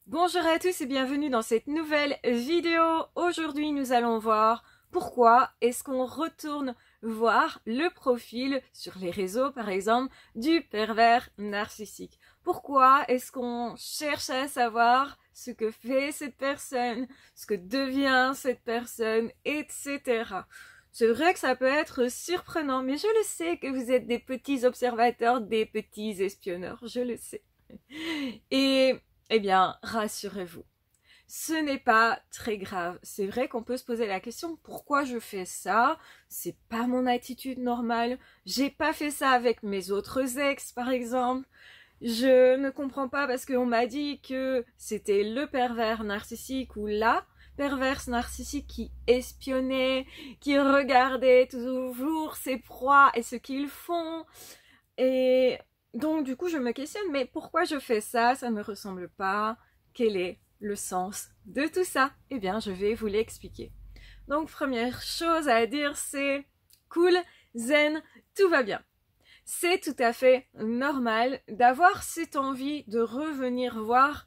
Bonjour à tous et bienvenue dans cette nouvelle vidéo. Aujourd'hui, nous allons voir pourquoi est-ce qu'on retourne voir le profil sur les réseaux, par exemple, du pervers narcissique. Pourquoi est-ce qu'on cherche à savoir ce que fait cette personne, ce que devient cette personne, etc. C'est vrai que ça peut être surprenant, mais je le sais que vous êtes des petits observateurs, des petits espionneurs, je le sais. Et eh bien, rassurez-vous, ce n'est pas très grave. C'est vrai qu'on peut se poser la question, pourquoi je fais ça? C'est pas mon attitude normale. J'ai pas fait ça avec mes autres ex, par exemple. Je ne comprends pas parce qu'on m'a dit que c'était le pervers narcissique ou la perverse narcissique qui espionnait, qui regardait toujours ses proies et ce qu'ils font. Et donc, du coup, je me questionne, mais pourquoi je fais ça? Ça ne me ressemble pas. Quel est le sens de tout ça? Eh bien, je vais vous l'expliquer. Donc, première chose à dire, c'est cool, zen, tout va bien. C'est tout à fait normal d'avoir cette envie de revenir voir,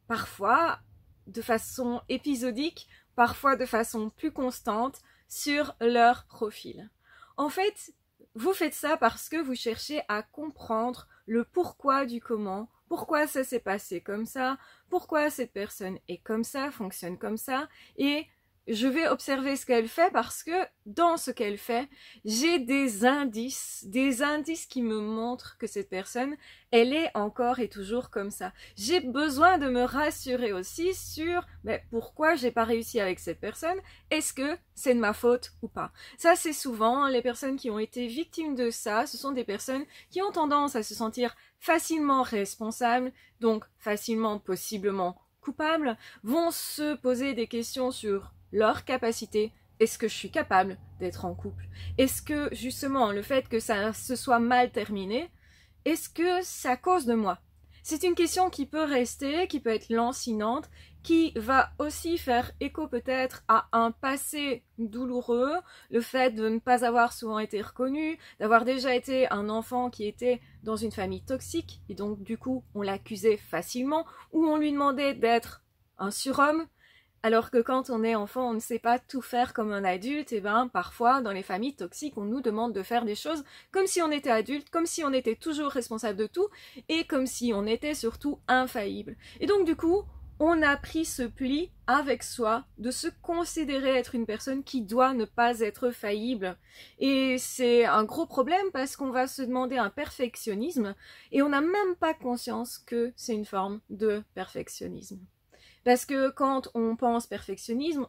parfois de façon épisodique, parfois de façon plus constante, sur leur profil. En fait, vous faites ça parce que vous cherchez à comprendre le pourquoi du comment, pourquoi ça s'est passé comme ça, pourquoi cette personne est comme ça, fonctionne comme ça, et je vais observer ce qu'elle fait parce que dans ce qu'elle fait, j'ai des indices qui me montrent que cette personne, elle est encore et toujours comme ça. J'ai besoin de me rassurer aussi sur pourquoi j'ai pas réussi avec cette personne, est-ce que c'est de ma faute ou pas. Ça, c'est souvent les personnes qui ont été victimes de ça, ce sont des personnes qui ont tendance à se sentir facilement responsables, donc facilement possiblement coupables, vont se poser des questions sur leur capacité. Est-ce que je suis capable d'être en couple? Est-ce que justement le fait que ça se soit mal terminé, est-ce que ça cause de moi? C'est une question qui peut rester, qui peut être lancinante, qui va aussi faire écho peut-être à un passé douloureux, le fait de ne pas avoir souvent été reconnu, d'avoir déjà été un enfant qui était dans une famille toxique, et donc du coup on l'accusait facilement, ou on lui demandait d'être un surhomme, alors que quand on est enfant, on ne sait pas tout faire comme un adulte, et parfois, dans les familles toxiques, on nous demande de faire des choses comme si on était adulte, comme si on était toujours responsable de tout, et comme si on était surtout infaillible. Et donc, du coup, on a pris ce pli avec soi de se considérer être une personne qui doit ne pas être faillible. Et c'est un gros problème parce qu'on va se demander un perfectionnisme, et on n'a même pas conscience que c'est une forme de perfectionnisme. Parce que quand on pense perfectionnisme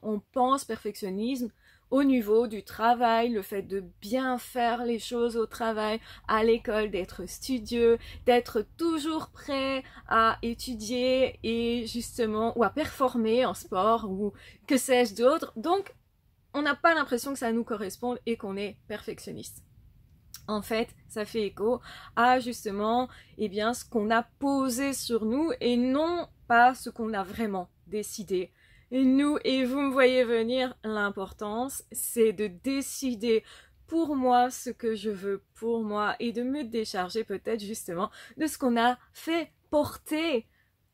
au niveau du travail, le fait de bien faire les choses au travail, à l'école, d'être studieux, d'être toujours prêt à étudier et justement, ou à performer en sport, ou que sais-je d'autre. Donc, on n'a pas l'impression que ça nous corresponde et qu'on est perfectionniste. En fait, ça fait écho à justement ce qu'on a posé sur nous et non pas ce qu'on a vraiment décidé. Et nous et vous me voyez venir, l'importance c'est de décider pour moi ce que je veux pour moi et de me décharger peut-être justement de ce qu'on a fait porter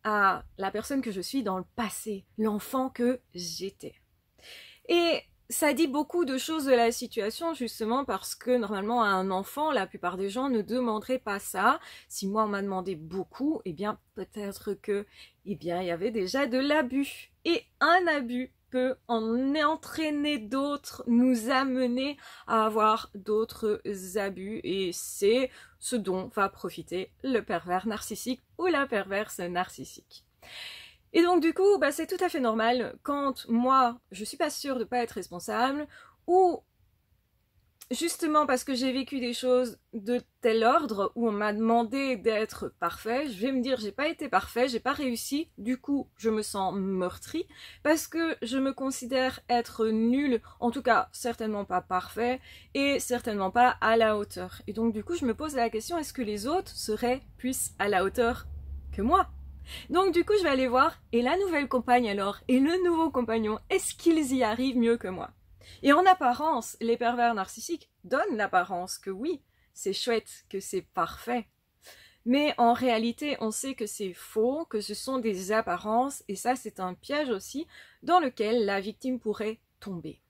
à la personne que je suis dans le passé, l'enfant que j'étais. Et ça dit beaucoup de choses de la situation justement parce que normalement à un enfant, la plupart des gens ne demanderaient pas ça. Si moi on m'a demandé beaucoup, peut-être que il y avait déjà de l'abus. Et un abus peut en entraîner d'autres, nous amener à avoir d'autres abus et c'est ce dont va profiter le pervers narcissique ou la perverse narcissique. Et donc du coup, c'est tout à fait normal quand moi, je suis pas sûre de pas être responsable ou justement parce que j'ai vécu des choses de tel ordre où on m'a demandé d'être parfait, je vais me dire j'ai pas été parfait, j'ai pas réussi, du coup je me sens meurtrie parce que je me considère être nulle, en tout cas certainement pas parfait et certainement pas à la hauteur. Et donc du coup je me pose la question, est-ce que les autres seraient plus à la hauteur que moi ? Donc du coup je vais aller voir, et la nouvelle compagne alors, et le nouveau compagnon, est-ce qu'ils y arrivent mieux que moi? Et en apparence, les pervers narcissiques donnent l'apparence que oui, c'est chouette, que c'est parfait. Mais en réalité, on sait que c'est faux, que ce sont des apparences, et ça c'est un piège aussi dans lequel la victime pourrait tomber.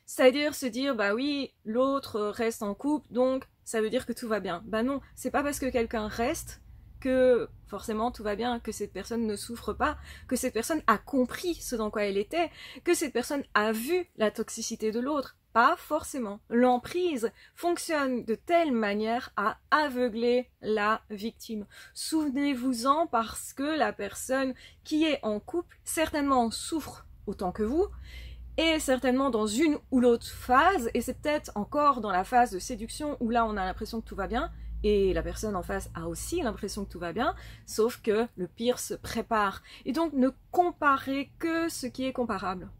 C'est-à-dire se dire, bah oui, l'autre reste en couple, donc ça veut dire que tout va bien. Bah non, c'est pas parce que quelqu'un reste que forcément tout va bien, que cette personne ne souffre pas, que cette personne a compris ce dans quoi elle était, que cette personne a vu la toxicité de l'autre. Pas forcément. L'emprise fonctionne de telle manière à aveugler la victime. Souvenez-vous-en parce que la personne qui est en couple certainement souffre autant que vous, et certainement dans une ou l'autre phase, et c'est peut-être encore dans la phase de séduction où là on a l'impression que tout va bien, et la personne en face a aussi l'impression que tout va bien, sauf que le pire se prépare. Et donc ne comparez que ce qui est comparable.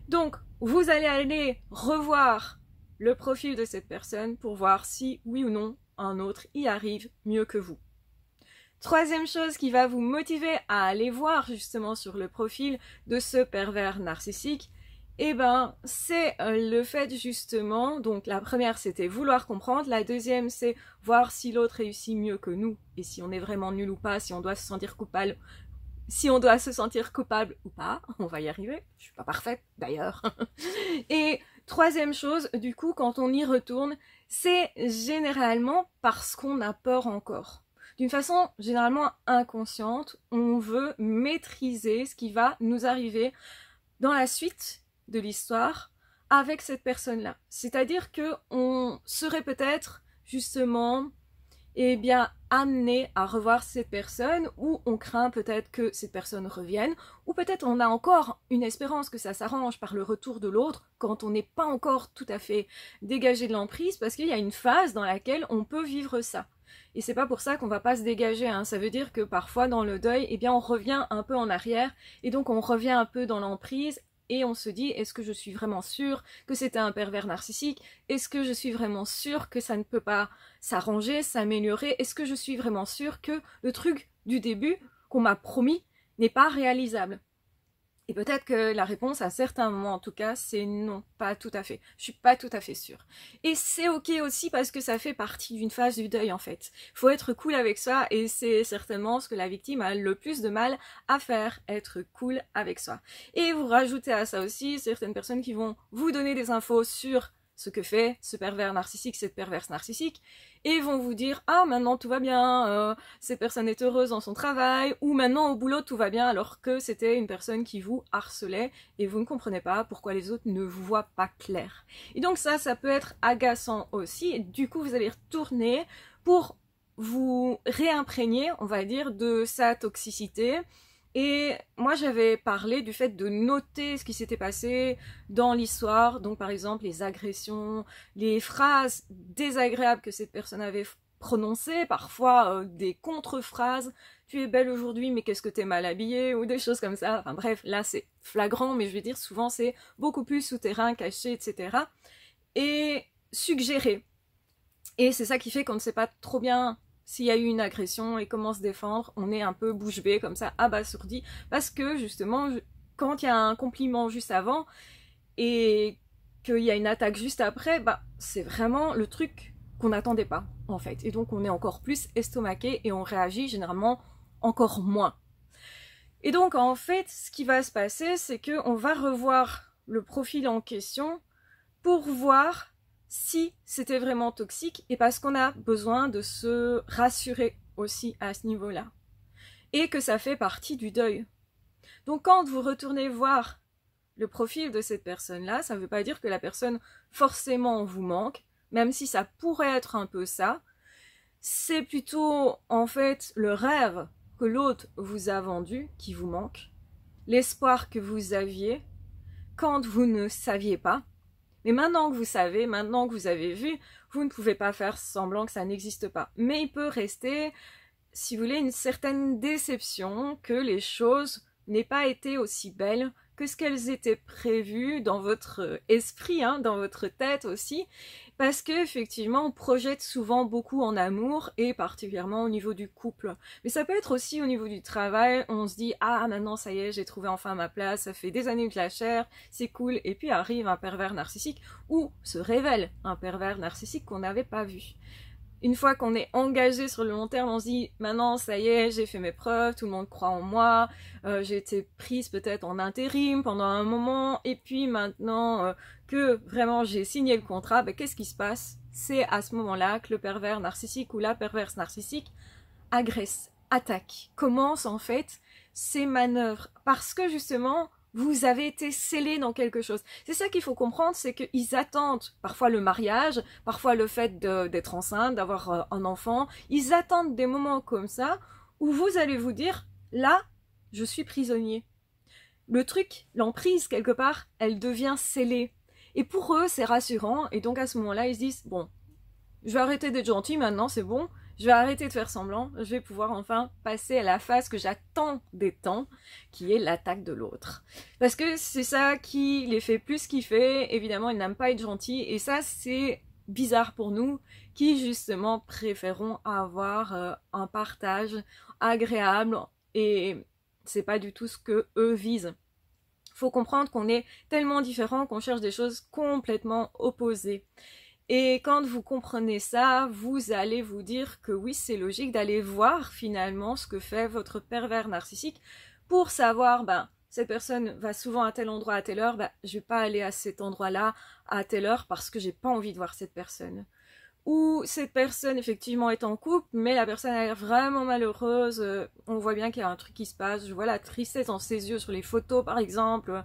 Donc vous allez aller revoir le profil de cette personne pour voir si, oui ou non, un autre y arrive mieux que vous. Troisième chose qui va vous motiver à aller voir justement sur le profil de ce pervers narcissique, eh ben, c'est le fait justement, donc la première c'était vouloir comprendre, la deuxième c'est voir si l'autre réussit mieux que nous, et si on est vraiment nul ou pas, si on doit se sentir coupable, ou pas, on va y arriver, je suis pas parfaite d'ailleurs. Et troisième chose, du coup, quand on y retourne, c'est généralement parce qu'on a peur encore. D'une façon généralement inconsciente, on veut maîtriser ce qui va nous arriver dans la suite de l'histoire avec cette personne-là. C'est-à-dire qu'on serait peut-être justement amené à revoir cette personne, ou on craint peut-être que cette personne revienne, ou peut-être on a encore une espérance que ça s'arrange par le retour de l'autre quand on n'est pas encore tout à fait dégagé de l'emprise, parce qu'il y a une phase dans laquelle on peut vivre ça. Et c'est pas pour ça qu'on va pas se dégager, hein. Ça veut dire que parfois dans le deuil, on revient un peu en arrière, et donc on revient un peu dans l'emprise, et on se dit, est-ce que je suis vraiment sûre que c'était un pervers narcissique? Est-ce que je suis vraiment sûre que ça ne peut pas s'arranger, s'améliorer? Est-ce que je suis vraiment sûre que le truc du début qu'on m'a promis n'est pas réalisable? Et peut-être que la réponse, à certains moments en tout cas, c'est non, pas tout à fait. Je suis pas tout à fait sûre. Et c'est ok aussi parce que ça fait partie d'une phase du deuil en fait. Faut être cool avec ça, et c'est certainement ce que la victime a le plus de mal à faire, être cool avec soi. Et vous rajoutez à ça aussi certaines personnes qui vont vous donner des infos sur ce que fait ce pervers narcissique, cette perverse narcissique, et vont vous dire « Ah, maintenant tout va bien, cette personne est heureuse dans son travail », ou « Maintenant au boulot tout va bien », alors que c'était une personne qui vous harcelait, et vous ne comprenez pas pourquoi les autres ne vous voient pas clair. Et donc ça peut être agaçant aussi, et du coup vous allez retourner pour vous réimprégner, on va dire, de sa toxicité. Et moi j'avais parlé du fait de noter ce qui s'était passé dans l'histoire, donc par exemple les agressions, les phrases désagréables que cette personne avait prononcées, parfois des contre-phrases, tu es belle aujourd'hui mais qu'est-ce que t'es mal habillée, ou des choses comme ça, enfin bref, là c'est flagrant, mais je vais dire souvent c'est beaucoup plus souterrain, caché, etc. Et suggéré. Et c'est ça qui fait qu'on ne sait pas trop bien s'il y a eu une agression et comment se défendre, on est un peu bouche bée comme ça, abasourdi, parce que justement, quand il y a un compliment juste avant et qu'il y a une attaque juste après, c'est vraiment le truc qu'on n'attendait pas en fait. Et donc on est encore plus estomaqué et on réagit généralement encore moins. Et donc en fait, ce qui va se passer, c'est qu'on va revoir le profil en question pour voir si c'était vraiment toxique, et parce qu'on a besoin de se rassurer aussi à ce niveau-là. Et que ça fait partie du deuil. Donc quand vous retournez voir le profil de cette personne-là, ça ne veut pas dire que la personne forcément vous manque, même si ça pourrait être un peu ça. C'est plutôt en fait le rêve que l'autre vous a vendu qui vous manque, l'espoir que vous aviez quand vous ne saviez pas. Mais maintenant que vous savez, maintenant que vous avez vu, vous ne pouvez pas faire semblant que ça n'existe pas. Mais il peut rester, si vous voulez, une certaine déception que les choses n'aient pas été aussi belles que ce qu'elles étaient prévues dans votre esprit, dans votre tête aussi, parce qu'effectivement, on projette souvent beaucoup en amour, et particulièrement au niveau du couple. Mais ça peut être aussi au niveau du travail, on se dit « Ah, maintenant, ça y est, j'ai trouvé enfin ma place, ça fait des années que je la cherche, c'est cool », et puis arrive un pervers narcissique, ou se révèle un pervers narcissique qu'on n'avait pas vu. Une fois qu'on est engagé sur le long terme, on se dit maintenant ça y est, j'ai fait mes preuves, tout le monde croit en moi, j'ai été prise peut-être en intérim pendant un moment, et puis maintenant que vraiment j'ai signé le contrat, ben, qu'est-ce qui se passe? C'est à ce moment-là que le pervers narcissique ou la perverse narcissique agresse, attaque, commence en fait ces manœuvres, parce que justement vous avez été scellé dans quelque chose. C'est ça qu'il faut comprendre, c'est qu'ils attendent parfois le mariage, parfois le fait d'être enceinte, d'avoir un enfant. Ils attendent des moments comme ça où vous allez vous dire, là, je suis prisonnier. Le truc, l'emprise quelque part, elle devient scellée. Et pour eux, c'est rassurant. Et donc à ce moment-là, ils se disent, bon, je vais arrêter d'être gentil maintenant, c'est bon. Je vais arrêter de faire semblant, je vais pouvoir enfin passer à la phase que j'attends des temps, qui est l'attaque de l'autre. Parce que c'est ça qui les fait plus kiffer, évidemment ils n'aiment pas être gentils, et ça c'est bizarre pour nous, qui justement préférons avoir un partage agréable, et c'est pas du tout ce que eux visent. Faut comprendre qu'on est tellement différents qu'on cherche des choses complètement opposées. Et quand vous comprenez ça, vous allez vous dire que oui, c'est logique d'aller voir finalement ce que fait votre pervers narcissique pour savoir, ben, cette personne va souvent à tel endroit à telle heure, ben, je vais pas aller à cet endroit-là à telle heure parce que j'ai pas envie de voir cette personne. Ou cette personne effectivement est en couple, mais la personne a l'air vraiment malheureuse, on voit bien qu'il y a un truc qui se passe, je vois la tristesse dans ses yeux sur les photos par exemple.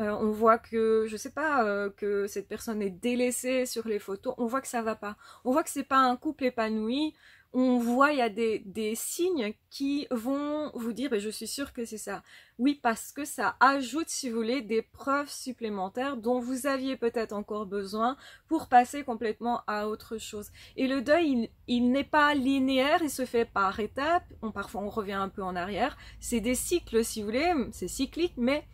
On voit que, je sais pas, que cette personne est délaissée sur les photos, on voit que ça va pas. On voit que c'est pas un couple épanoui, on voit il y a des signes qui vont vous dire, ben, je suis sûre que c'est ça. Oui, parce que ça ajoute, si vous voulez, des preuves supplémentaires dont vous aviez peut-être encore besoin pour passer complètement à autre chose. Et le deuil, il n'est pas linéaire, il se fait par étapes, parfois on revient un peu en arrière, c'est des cycles, si vous voulez, c'est cyclique, mais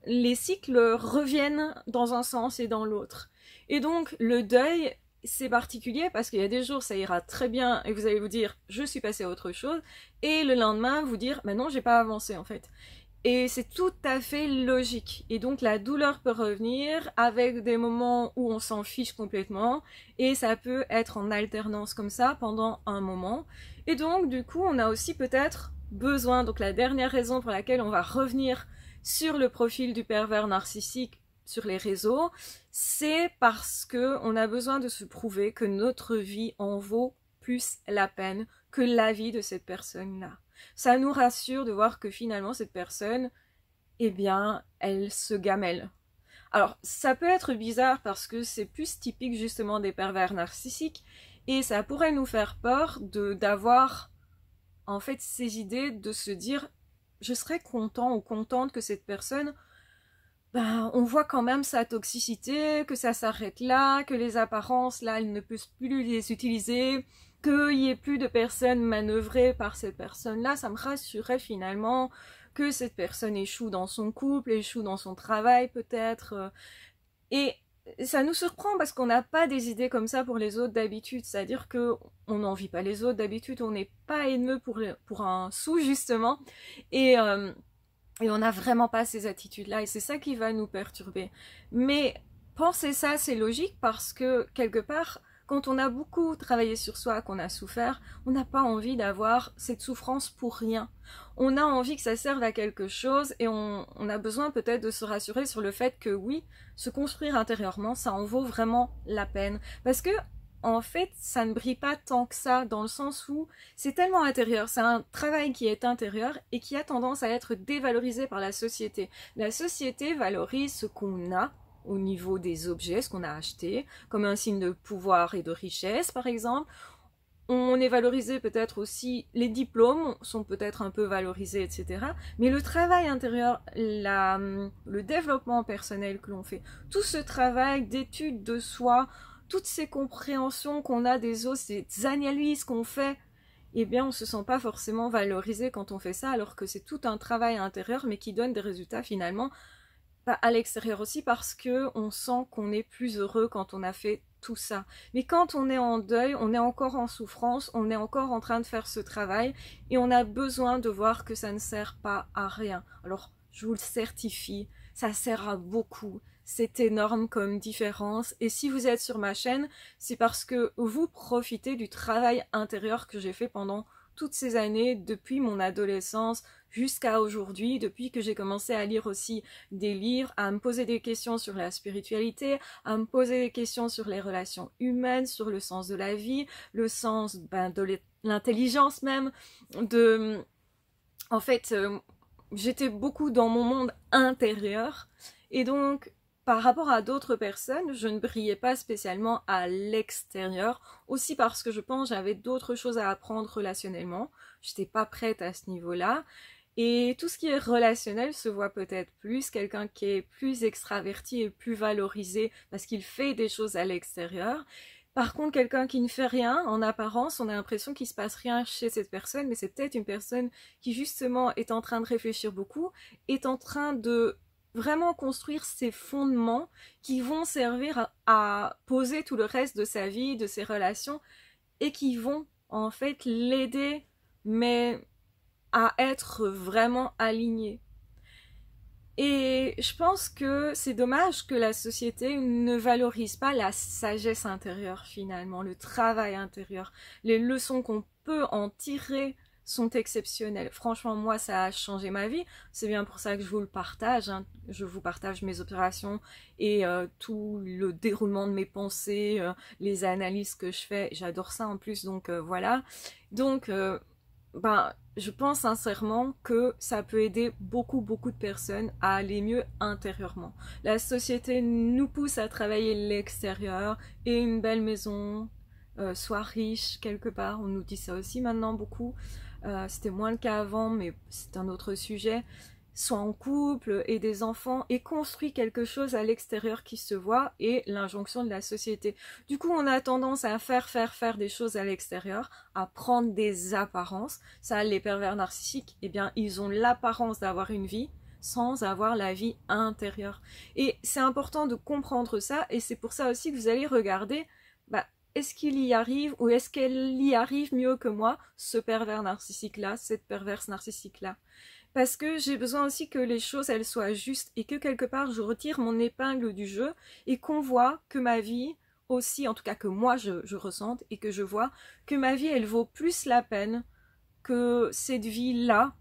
les cycles reviennent dans un sens et dans l'autre. Et donc, le deuil, c'est particulier parce qu'il y a des jours, ça ira très bien et vous allez vous dire, je suis passé à autre chose. Et le lendemain, vous dire, mais non, j'ai pas avancé en fait. Et c'est tout à fait logique. Et donc, la douleur peut revenir avec des moments où on s'en fiche complètement. Et ça peut être en alternance comme ça pendant un moment. Et donc, du coup, on a aussi peut-être besoin, donc la dernière raison pour laquelle on va revenir sur le profil du pervers narcissique sur les réseaux, c'est parce que on a besoin de se prouver que notre vie en vaut plus la peine que la vie de cette personne-là. Ça nous rassure de voir que finalement cette personne, eh bien, elle se gamelle. Alors, ça peut être bizarre parce que c'est plus typique justement des pervers narcissiques et ça pourrait nous faire peur d'avoir en fait ces idées de se dire je serais content ou contente que cette personne, ben, on voit quand même sa toxicité, que ça s'arrête là, que les apparences, là, elle ne peut plus les utiliser, qu'il n'y ait plus de personnes manœuvrées par cette personne-là, ça me rassurerait finalement que cette personne échoue dans son couple, échoue dans son travail peut-être. Et ça nous surprend parce qu'on n'a pas des idées comme ça pour les autres d'habitude, c'est-à-dire que on n'envie pas les autres d'habitude, on n'est pas haineux pour un sou justement, et on n'a vraiment pas ces attitudes-là, et c'est ça qui va nous perturber. Mais penser ça, c'est logique parce que quelque part, quand on a beaucoup travaillé sur soi, qu'on a souffert, on n'a pas envie d'avoir cette souffrance pour rien. On a envie que ça serve à quelque chose et on a besoin peut-être de se rassurer sur le fait que oui, se construire intérieurement, ça en vaut vraiment la peine. Parce que, en fait, ça ne brille pas tant que ça, dans le sens où c'est tellement intérieur, c'est un travail qui est intérieur et qui a tendance à être dévalorisé par la société. La société valorise ce qu'on a, au niveau des objets, ce qu'on a acheté, comme un signe de pouvoir et de richesse par exemple. On est valorisé peut-être aussi, les diplômes sont peut-être un peu valorisés, etc. Mais le travail intérieur, le développement personnel que l'on fait, tout ce travail d'étude de soi, toutes ces compréhensions qu'on a des autres, ces analyses qu'on fait, eh bien on se sent pas forcément valorisé quand on fait ça, alors que c'est tout un travail intérieur, mais qui donne des résultats finalement à l'extérieur aussi parce que on sent qu'on est plus heureux quand on a fait tout ça. Mais quand on est en deuil, on est encore en souffrance, on est encore en train de faire ce travail et on a besoin de voir que ça ne sert pas à rien. Alors, je vous le certifie, ça sert à beaucoup. c'est énorme comme différence. Et si vous êtes sur ma chaîne, c'est parce que vous profitez du travail intérieur que j'ai fait pendant toutes ces années, depuis mon adolescence jusqu'à aujourd'hui, depuis que j'ai commencé à lire aussi des livres, à me poser des questions sur la spiritualité, à me poser des questions sur les relations humaines, sur le sens de la vie, le sens de l'intelligence même, en fait, j'étais beaucoup dans mon monde intérieur, et donc par rapport à d'autres personnes, je ne brillais pas spécialement à l'extérieur, aussi parce que je pense que j'avais d'autres choses à apprendre relationnellement, j'étais pas prête à ce niveau-là, et tout ce qui est relationnel se voit peut-être plus, quelqu'un qui est plus extraverti et plus valorisé parce qu'il fait des choses à l'extérieur. Par contre, quelqu'un qui ne fait rien, en apparence, on a l'impression qu'il se passe rien chez cette personne, mais c'est peut-être une personne qui justement est en train de réfléchir beaucoup, est en train de vraiment construire ses fondements qui vont servir à poser tout le reste de sa vie, de ses relations, et qui vont en fait l'aider, mais à être vraiment aligné. Et je pense que c'est dommage que la société ne valorise pas la sagesse intérieure finalement, le travail intérieur. Les leçons qu'on peut en tirer sont exceptionnelles. Franchement, moi, ça a changé ma vie. C'est bien pour ça que je vous le partage. Hein. Je vous partage mes opérations et tout le déroulement de mes pensées, les analyses que je fais. J'adore ça en plus, donc voilà. Donc, je pense sincèrement que ça peut aider beaucoup de personnes à aller mieux intérieurement. La société nous pousse à travailler l'extérieur et une belle maison, soit riche quelque part, on nous dit ça aussi maintenant beaucoup, c'était moins le cas avant mais c'est un autre sujet, soit en couple et des enfants et construit quelque chose à l'extérieur qui se voit et l'injonction de la société. Du coup, on a tendance à faire des choses à l'extérieur, à prendre des apparences. Ça, les pervers narcissiques, eh bien, ils ont l'apparence d'avoir une vie sans avoir la vie intérieure. Et c'est important de comprendre ça et c'est pour ça aussi que vous allez regarder, est-ce qu'il y arrive ou est-ce qu'elle y arrive mieux que moi, ce pervers narcissique-là, cette perverse narcissique-là. Parce que j'ai besoin aussi que les choses elles soient justes et que quelque part je retire mon épingle du jeu et qu'on voit que ma vie aussi, en tout cas que moi je ressente et que je vois que ma vie elle vaut plus la peine que cette vie-là,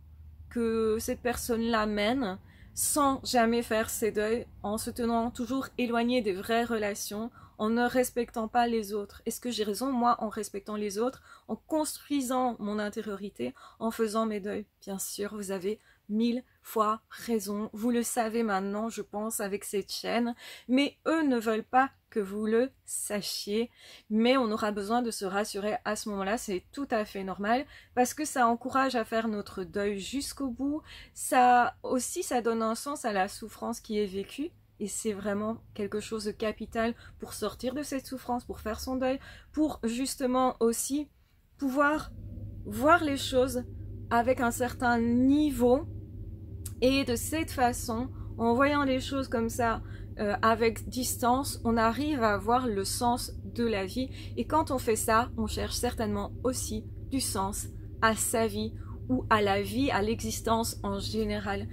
que cette personne-là mène sans jamais faire ses deuils, en se tenant toujours éloigné des vraies relations, en ne respectant pas les autres. Est-ce que j'ai raison, moi, en respectant les autres, en construisant mon intériorité, en faisant mes deuils? Bien sûr, vous avez 1000 fois raison. Vous le savez maintenant, je pense, avec cette chaîne. Mais eux ne veulent pas que vous le sachiez. Mais on aura besoin de se rassurer à ce moment-là. C'est tout à fait normal parce que ça encourage à faire notre deuil jusqu'au bout. Ça aussi, ça donne un sens à la souffrance qui est vécue. Et c'est vraiment quelque chose de capital pour sortir de cette souffrance, pour faire son deuil, pour justement aussi pouvoir voir les choses avec un certain niveau. Et de cette façon, en voyant les choses comme ça, avec distance, on arrive à voir le sens de la vie. Et quand on fait ça, on cherche certainement aussi du sens à sa vie ou à la vie, à l'existence en général.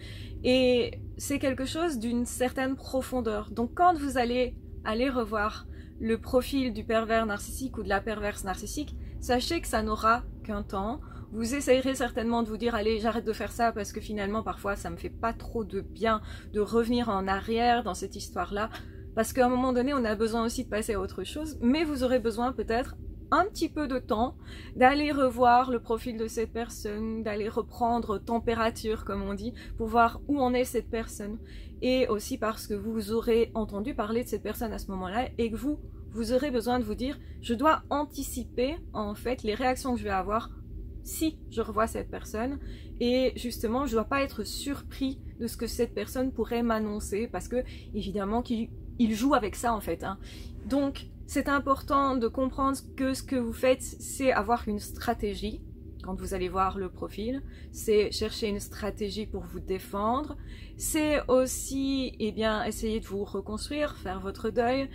Et c'est quelque chose d'une certaine profondeur. Donc quand vous allez revoir le profil du pervers narcissique ou de la perverse narcissique, sachez que ça n'aura qu'un temps. Vous essayerez certainement de vous dire allez j'arrête de faire ça parce que finalement parfois ça me fait pas trop de bien de revenir en arrière dans cette histoire-là. Parce qu'à un moment donné on a besoin aussi de passer à autre chose. Mais vous aurez besoin peut-être un petit peu de temps, d'aller revoir le profil de cette personne, d'aller reprendre température comme on dit, pour voir où en est cette personne. Et aussi parce que vous aurez entendu parler de cette personne à ce moment-là et que vous aurez besoin de vous dire je dois anticiper en fait les réactions que je vais avoir si je revois cette personne et justement je ne dois pas être surpris de ce que cette personne pourrait m'annoncer parce que évidemment qu'il joue avec ça en fait. Hein. Donc c'est important de comprendre que ce que vous faites, c'est avoir une stratégie. Quand vous allez voir le profil, c'est chercher une stratégie pour vous défendre. C'est aussi, essayer de vous reconstruire, faire votre deuil.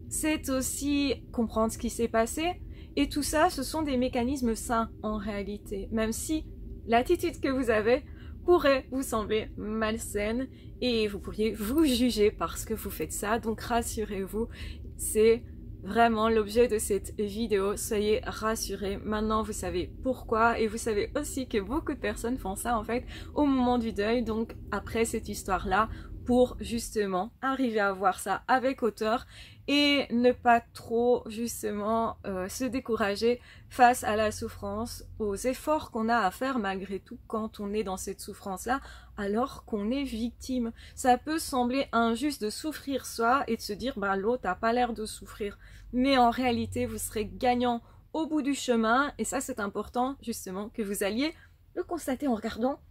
C'est aussi comprendre ce qui s'est passé. Et tout ça, ce sont des mécanismes sains en réalité. Même si l'attitude que vous avez pourrait vous sembler malsaine et vous pourriez vous juger parce que vous faites ça. Donc rassurez-vous, c'est vraiment l'objet de cette vidéo. Soyez rassurés, maintenant vous savez pourquoi et vous savez aussi que beaucoup de personnes font ça en fait au moment du deuil, donc après cette histoire-là, pour justement arriver à voir ça avec hauteur et ne pas trop justement se décourager face à la souffrance, aux efforts qu'on a à faire malgré tout quand on est dans cette souffrance-là, alors qu'on est victime. Ça peut sembler injuste de souffrir soi et de se dire bah l'autre n'a pas l'air de souffrir, mais en réalité vous serez gagnant au bout du chemin et ça c'est important justement que vous alliez le constater en regardant,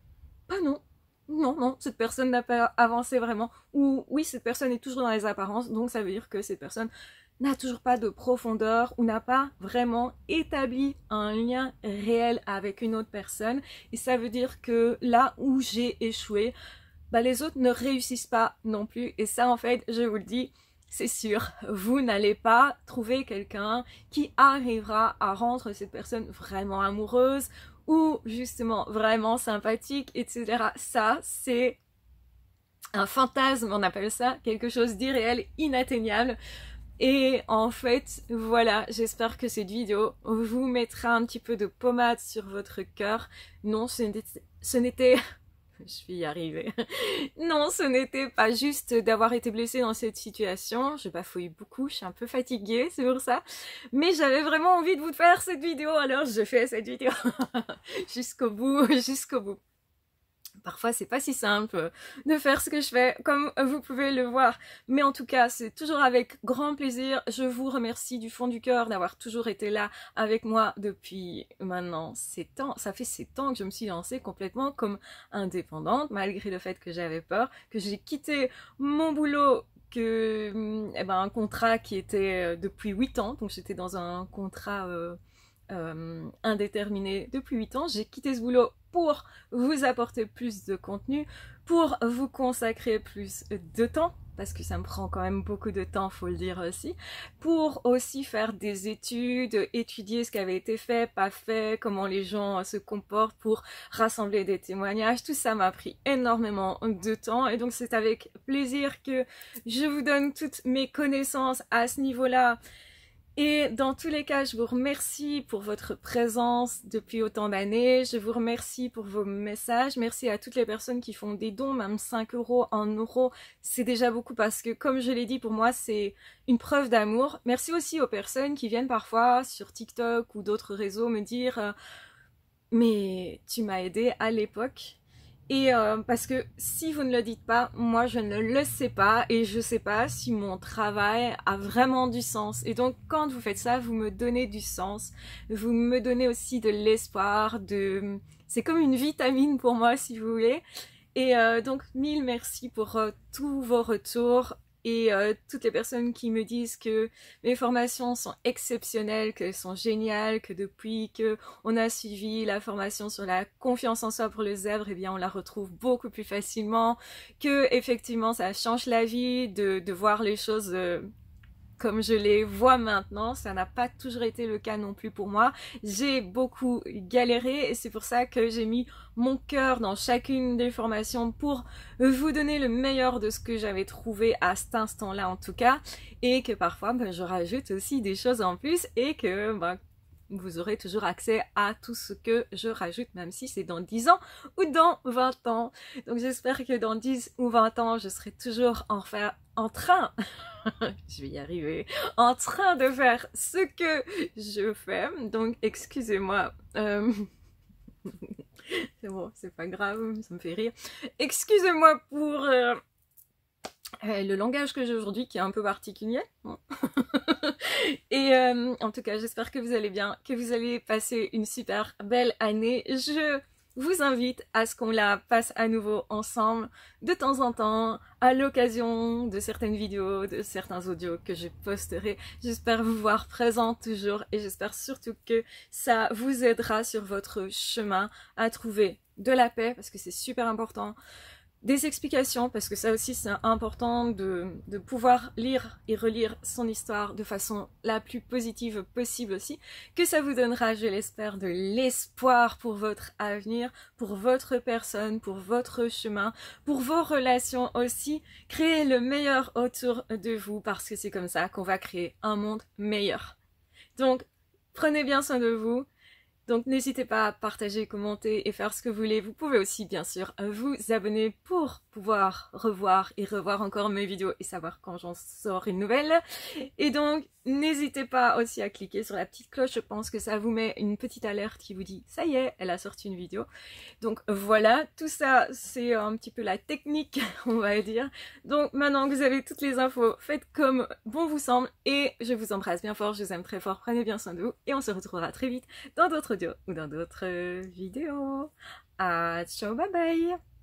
bah non, cette personne n'a pas avancé vraiment. Ou oui, cette personne est toujours dans les apparences, donc ça veut dire que cette personne n'a toujours pas de profondeur ou n'a pas vraiment établi un lien réel avec une autre personne. Et ça veut dire que là où j'ai échoué, bah, les autres ne réussissent pas non plus. Et ça, en fait, je vous le dis, c'est sûr, vous n'allez pas trouver quelqu'un qui arrivera à rendre cette personne vraiment amoureuse ou justement vraiment sympathique, etc. Ça, c'est un fantasme, on appelle ça, quelque chose d'irréel, inatteignable. Et en fait, voilà, j'espère que cette vidéo vous mettra un petit peu de pommade sur votre cœur. Non, ce n'était... Je vais y arriver. Non, ce n'était pas juste d'avoir été blessée dans cette situation. Je bafouille beaucoup, je suis un peu fatiguée, c'est pour ça. Mais j'avais vraiment envie de vous faire cette vidéo, alors je fais cette vidéo jusqu'au bout, jusqu'au bout. Parfois, c'est pas si simple de faire ce que je fais, comme vous pouvez le voir. Mais en tout cas, c'est toujours avec grand plaisir. Je vous remercie du fond du cœur d'avoir toujours été là avec moi depuis maintenant 7 ans. Ça fait 7 ans que je me suis lancée complètement comme indépendante, malgré le fait que j'avais peur, que j'ai quitté mon boulot, un contrat qui était depuis 8 ans. Donc j'étais dans un contrat indéterminé depuis 8 ans. J'ai quitté ce boulot pour vous apporter plus de contenu, pour vous consacrer plus de temps, parce que ça me prend quand même beaucoup de temps, faut le dire aussi, pour aussi faire des études, étudier ce qui avait été fait, pas fait, comment les gens se comportent, pour rassembler des témoignages. Tout ça m'a pris énormément de temps et donc c'est avec plaisir que je vous donne toutes mes connaissances à ce niveau-là. Et dans tous les cas, je vous remercie pour votre présence depuis autant d'années. Je vous remercie pour vos messages. Merci à toutes les personnes qui font des dons, même 5 €, 1 €. C'est déjà beaucoup parce que, comme je l'ai dit, pour moi, c'est une preuve d'amour. Merci aussi aux personnes qui viennent parfois sur TikTok ou d'autres réseaux me dire « Mais tu m'as aidé à l'époque ». Et parce que si vous ne le dites pas, moi je ne le sais pas et je sais pas si mon travail a vraiment du sens. Et donc quand vous faites ça, vous me donnez du sens, vous me donnez aussi de l'espoir, c'est comme une vitamine pour moi si vous voulez. Et donc mille merci pour tous vos retours. Et toutes les personnes qui me disent que mes formations sont exceptionnelles, qu'elles sont géniales, que depuis qu'on a suivi la formation sur la confiance en soi pour le zèbre, eh bien on la retrouve beaucoup plus facilement, que effectivement ça change la vie de voir les choses comme je les vois maintenant. Ça n'a pas toujours été le cas non plus pour moi. J'ai beaucoup galéré et c'est pour ça que j'ai mis mon cœur dans chacune des formations pour vous donner le meilleur de ce que j'avais trouvé à cet instant-là en tout cas, et que parfois je rajoute aussi des choses en plus et que vous aurez toujours accès à tout ce que je rajoute, même si c'est dans 10 ans ou dans 20 ans. Donc j'espère que dans 10 ou 20 ans, je serai toujours en train, je vais y arriver, en train de faire ce que je fais. Donc excusez-moi, c'est bon, c'est pas grave, ça me fait rire. Excusez-moi pour le langage que j'ai aujourd'hui qui est un peu particulier. Et en tout cas, j'espère que vous allez bien, que vous allez passer une super belle année. Je vous invite à ce qu'on la passe à nouveau ensemble de temps en temps, à l'occasion de certaines vidéos, de certains audios que je posterai. J'espère vous voir présent toujours et j'espère surtout que ça vous aidera sur votre chemin à trouver de la paix, parce que c'est super important des explications, parce que ça aussi c'est important de pouvoir lire et relire son histoire de façon la plus positive possible aussi, que ça vous donnera, je l'espère, de l'espoir pour votre avenir, pour votre personne, pour votre chemin, pour vos relations aussi. Créez le meilleur autour de vous, parce que c'est comme ça qu'on va créer un monde meilleur. Donc, prenez bien soin de vous. Donc n'hésitez pas à partager, commenter et faire ce que vous voulez. Vous pouvez aussi bien sûr vous abonner pour pouvoir revoir et revoir encore mes vidéos et savoir quand j'en sors une nouvelle. Et donc n'hésitez pas aussi à cliquer sur la petite cloche, je pense que ça vous met une petite alerte qui vous dit ça y est, elle a sorti une vidéo. Donc voilà, tout ça c'est un petit peu la technique, on va dire. Donc maintenant que vous avez toutes les infos, faites comme bon vous semble et je vous embrasse bien fort, je vous aime très fort, prenez bien soin de vous et on se retrouvera très vite dans d'autres audios ou dans d'autres vidéos. Ciao, bye bye!